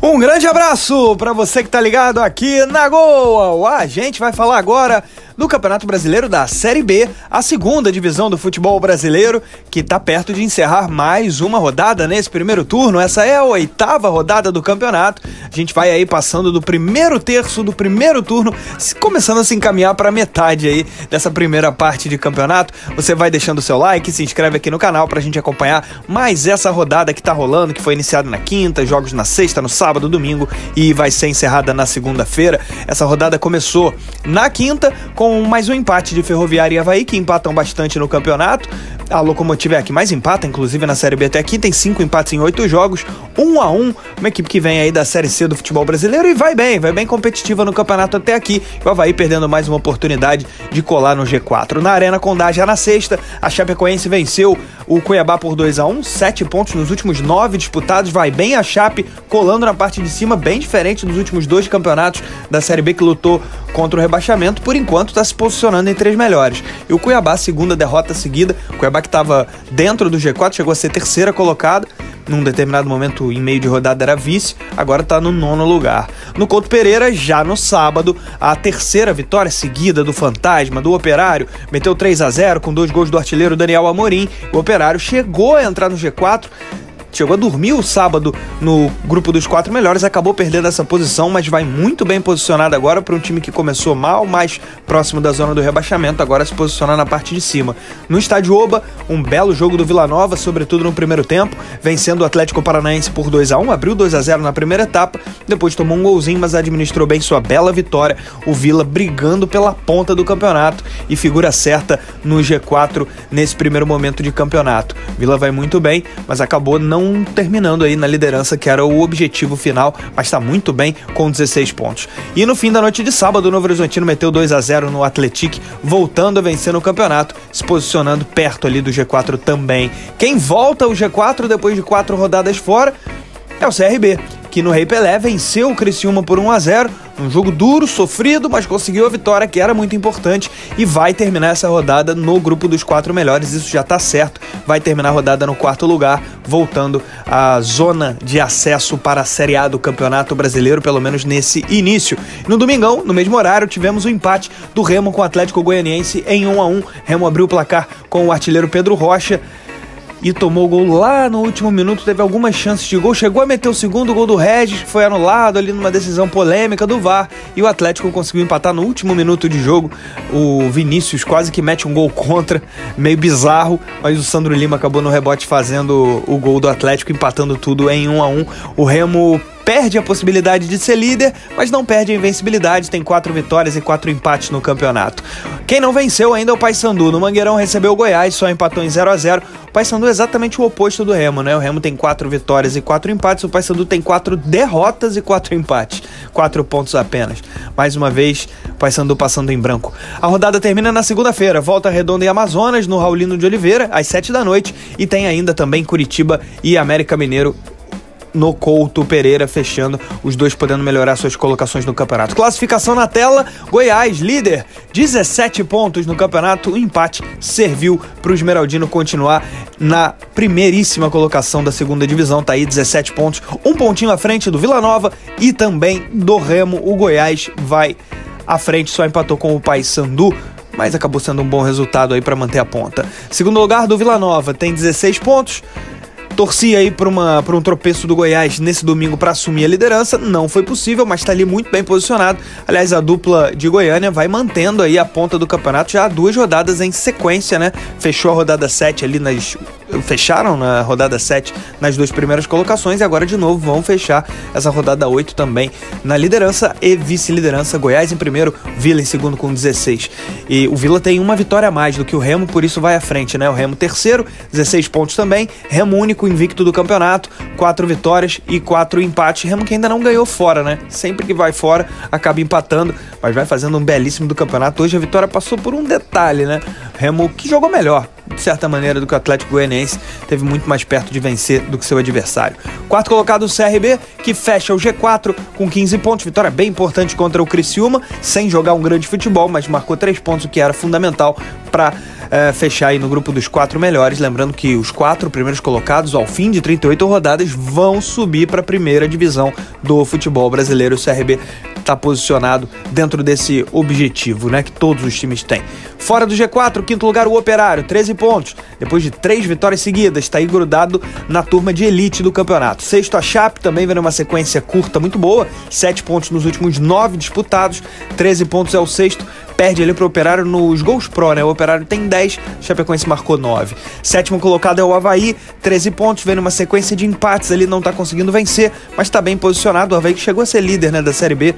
Um grande abraço para você que tá ligado aqui na Goa. A gente vai falar agora do Campeonato Brasileiro da Série B, a segunda divisão do futebol brasileiro, que tá perto de encerrar mais uma rodada nesse primeiro turno. Essa é a 8ª rodada do campeonato. A gente vai aí passando do primeiro terço do primeiro turno, começando a se encaminhar para metade aí dessa primeira parte de campeonato. Você vai deixando o seu like, se inscreve aqui no canal pra gente acompanhar mais essa rodada que tá rolando, que foi iniciada na quinta, jogos na sexta, no sábado, domingo e vai ser encerrada na segunda-feira. Essa rodada começou na quinta com mais um empate de Ferroviária e Avaí, que empatam bastante no campeonato. A Locomotiva é a que mais empata, inclusive na Série B até aqui, tem 5 empates em 8 jogos, 1-1, uma equipe que vem aí da Série C do futebol brasileiro e vai bem competitiva no campeonato até aqui. O Avaí perdendo mais uma oportunidade de colar no G4. Na Arena Condá, já na sexta, a Chapecoense venceu o Cuiabá por 2-1, 7 pontos nos últimos 9 disputados, vai bem a Chape, colando na parte de cima, bem diferente dos últimos 2 campeonatos da Série B que lutou contra o rebaixamento, por enquanto está se posicionando entre as melhores. E o Cuiabá, segunda derrota seguida, o Cuiabá que estava dentro do G4, chegou a ser terceira colocada, num determinado momento em meio de rodada era vice, agora está no 9º lugar. No Couto Pereira, já no sábado, a terceira vitória seguida do Fantasma, do Operário, meteu 3-0 com 2 gols do artilheiro Daniel Amorim. O Operário chegou a entrar no G4, chegou a dormir o sábado no grupo dos 4 melhores, acabou perdendo essa posição, mas vai muito bem posicionado agora para um time que começou mal, mais próximo da zona do rebaixamento, agora se posicionar na parte de cima. No estádio Oba, um belo jogo do Vila Nova, sobretudo no primeiro tempo, vencendo o Atlético Paranaense por 2-1, abriu 2-0 na primeira etapa, depois tomou um golzinho, mas administrou bem sua bela vitória. O Vila brigando pela ponta do campeonato e figura certa no G4 nesse primeiro momento de campeonato. Vila vai muito bem, mas acabou não terminando aí na liderança, que era o objetivo final, mas está muito bem com 16 pontos. E no fim da noite de sábado, o Novo Horizontino meteu 2-0 no Atlético, voltando a vencer no campeonato, se posicionando perto ali do G4 também. Quem volta ao G4 depois de 4 rodadas fora é o CRB, que no Rei Pelé venceu o Criciúma por 1-0, um jogo duro, sofrido, mas conseguiu a vitória, que era muito importante, e vai terminar essa rodada no grupo dos 4 melhores, isso já está certo, vai terminar a rodada no 4º lugar, voltando à zona de acesso para a Série A do Campeonato Brasileiro, pelo menos nesse início. No domingão, no mesmo horário, tivemos o empate do Remo com o Atlético Goianiense em 1-1, Remo abriu o placar com o artilheiro Pedro Rocha, e tomou o gol lá no último minuto, teve algumas chances de gol, chegou a meter o segundo gol do Regis, que foi anulado ali numa decisão polêmica do VAR, e o Atlético conseguiu empatar no último minuto de jogo. O Vinícius quase que mete um gol contra, meio bizarro, mas o Sandro Lima acabou no rebote fazendo o gol do Atlético, empatando tudo em 1-1. O Remo perde a possibilidade de ser líder, mas não perde a invencibilidade, tem 4 vitórias e 4 empates no campeonato. Quem não venceu ainda é o Paysandu, no Mangueirão recebeu o Goiás, só empatou em 0-0, o Paysandu é exatamente o oposto do Remo, né? O Remo tem 4 vitórias e 4 empates, o Paysandu tem 4 derrotas e 4 empates, 4 pontos apenas. Mais uma vez, o Paysandu passando em branco. A rodada termina na segunda-feira, Volta Redonda e Amazonas, no Raulino de Oliveira, às 7 da noite, e tem ainda também Curitiba e América Mineiro no Couto Pereira, fechando, os dois podendo melhorar suas colocações no campeonato. Classificação na tela, Goiás, líder, 17 pontos no campeonato, o empate serviu para o Esmeraldino continuar na primeiríssima colocação da segunda divisão, tá aí 17 pontos, um pontinho à frente do Vila Nova e também do Remo. O Goiás vai à frente, só empatou com o Paysandu, mas acabou sendo um bom resultado aí para manter a ponta. Segundo lugar do Vila Nova, tem 16 pontos, torcia aí por um tropeço do Goiás nesse domingo para assumir a liderança, não foi possível, mas está ali muito bem posicionado. Aliás, a dupla de Goiânia vai mantendo aí a ponta do campeonato já há 2 rodadas em sequência, né? Fechou a rodada 7 ali fecharam na rodada 7 nas 2 primeiras colocações e agora de novo vão fechar essa rodada 8 também na liderança e vice-liderança. Goiás em primeiro, Vila em segundo com 16. E o Vila tem uma vitória a mais do que o Remo, por isso vai à frente, né? O Remo terceiro, 16 pontos também. Remo único invicto do campeonato, 4 vitórias e 4 empates. Remo que ainda não ganhou fora, né? Sempre que vai fora acaba empatando, mas vai fazendo um belíssimo do campeonato. Hoje a vitória passou por um detalhe, né? Remo que jogou melhor, de certa maneira, do que o Atlético Goianiense, teve muito mais perto de vencer do que seu adversário. 4º colocado o CRB, que fecha o G4 com 15 pontos, vitória bem importante contra o Criciúma, sem jogar um grande futebol, mas marcou 3 pontos, o que era fundamental para fechar aí no grupo dos 4 melhores. Lembrando que os 4 primeiros colocados, ao fim de 38 rodadas, vão subir para a primeira divisão do futebol brasileiro. O CRB está posicionado dentro desse objetivo, né, que todos os times têm. Fora do G4, quinto lugar o Operário, 13 pontos. Depois de 3 vitórias seguidas, está aí grudado na turma de elite do campeonato. Sexto a Chape, também vem uma sequência curta muito boa, 7 pontos nos últimos 9 disputados, 13 pontos é o sexto. Perde ali para o Operário nos gols pró, né? O Operário tem 10, o Chapecoense marcou 9. Sétimo colocado é o Avaí, 13 pontos, vem numa sequência de empates ali, não está conseguindo vencer, mas está bem posicionado. O Avaí que chegou a ser líder, né, da Série B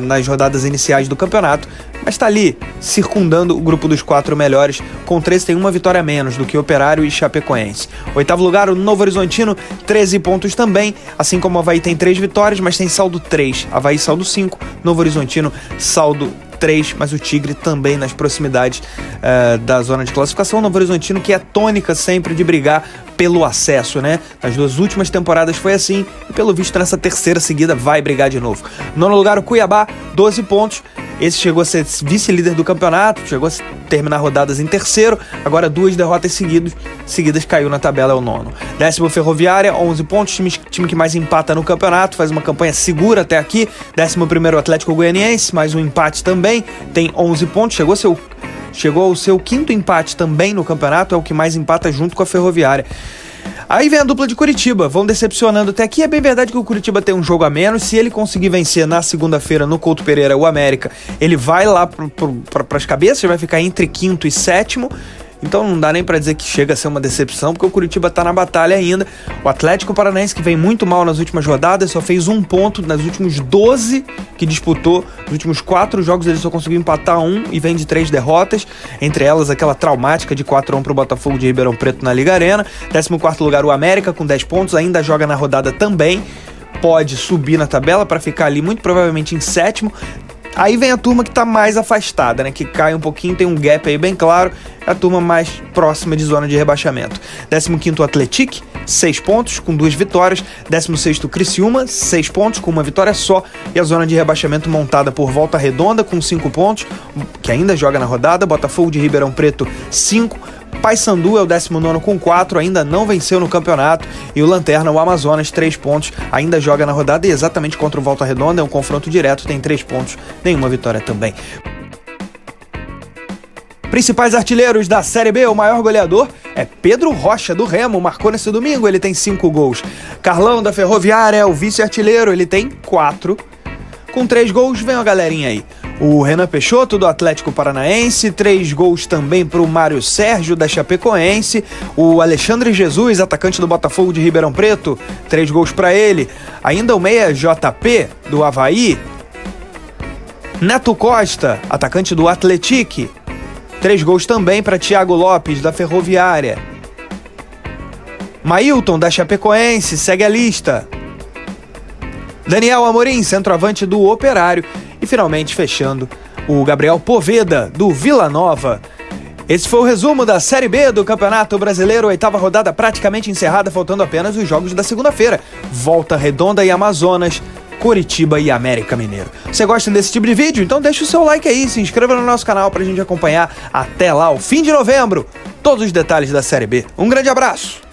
nas rodadas iniciais do campeonato, mas está ali circundando o grupo dos 4 melhores. Com 13 tem uma vitória a menos do que Operário e Chapecoense. Oitavo lugar, o Novo Horizontino, 13 pontos também, assim como o Avaí tem 3 vitórias, mas tem saldo 3. Avaí saldo 5, Novo Horizontino saldo 3, mas o Tigre também nas proximidades da zona de classificação. O Novo Horizontino que é tônica sempre de brigar pelo acesso, né? Nas 2 últimas temporadas foi assim e pelo visto nessa terceira seguida vai brigar de novo. Nono lugar o Cuiabá, 12 pontos. Esse chegou a ser vice-líder do campeonato, chegou a terminar rodadas em terceiro, agora 2 derrotas seguidas caiu na tabela, é o nono. Décimo Ferroviária, 11 pontos, time que mais empata no campeonato, faz uma campanha segura até aqui. 11º Atlético Goianiense, mais um empate também, tem 11 pontos, chegou ao seu 5º empate também no campeonato, é o que mais empata junto com a Ferroviária. Aí vem a dupla de Curitiba, vão decepcionando até aqui. É bem verdade que o Curitiba tem um jogo a menos. Se ele conseguir vencer na segunda-feira no Couto Pereira o América, ele vai lá para as cabeças, vai ficar entre 5º e 7º. Então não dá nem pra dizer que chega a ser uma decepção, porque o Curitiba tá na batalha ainda. O Atlético Paranaense, que vem muito mal nas últimas rodadas, só fez 1 ponto nas últimos 12 que disputou. Nos últimos 4 jogos ele só conseguiu empatar 1 e vem de 3 derrotas, entre elas aquela traumática de 4-1 pro Botafogo de Ribeirão Preto na Liga Arena. 14º lugar o América com 10 pontos, ainda joga na rodada também, pode subir na tabela para ficar ali muito provavelmente em 7º. Aí vem a turma que tá mais afastada, né? Que cai um pouquinho, tem um gap aí bem claro. É a turma mais próxima de zona de rebaixamento. 15º Atlético, 6 pontos, com 2 vitórias. 16º Criciúma, 6 pontos, com 1 vitória só. E a zona de rebaixamento montada por Volta Redonda, com 5 pontos, que ainda joga na rodada. Botafogo de Ribeirão Preto, 5. Paysandu é o 19º com 4, ainda não venceu no campeonato. E o Lanterna, o Amazonas, 3 pontos, ainda joga na rodada e exatamente contra o Volta Redonda, é um confronto direto, tem 3 pontos, nenhuma vitória também. Principais artilheiros da Série B, o maior goleador é Pedro Rocha, do Remo, marcou nesse domingo, ele tem 5 gols. Carlão, da Ferroviária, é o vice-artilheiro, ele tem 4. Com 3 gols, vem a galerinha aí. O Renan Peixoto, do Atlético Paranaense, 3 gols também para o Mário Sérgio, da Chapecoense. O Alexandre Jesus, atacante do Botafogo de Ribeirão Preto, 3 gols para ele. Ainda o meia JP, do Avaí. Neto Costa, atacante do Atlético, 3 gols também para Thiago Lopes, da Ferroviária. Mailton, da Chapecoense, segue a lista. Daniel Amorim, centroavante do Operário. E finalmente fechando, o Gabriel Poveda, do Vila Nova. Esse foi o resumo da Série B do Campeonato Brasileiro, 8ª rodada praticamente encerrada, faltando apenas os jogos da segunda-feira. Volta Redonda e Amazonas, Coritiba e América Mineiro. Você gosta desse tipo de vídeo? Então deixa o seu like aí, se inscreva no nosso canal pra gente acompanhar até lá, o fim de novembro, todos os detalhes da Série B. Um grande abraço!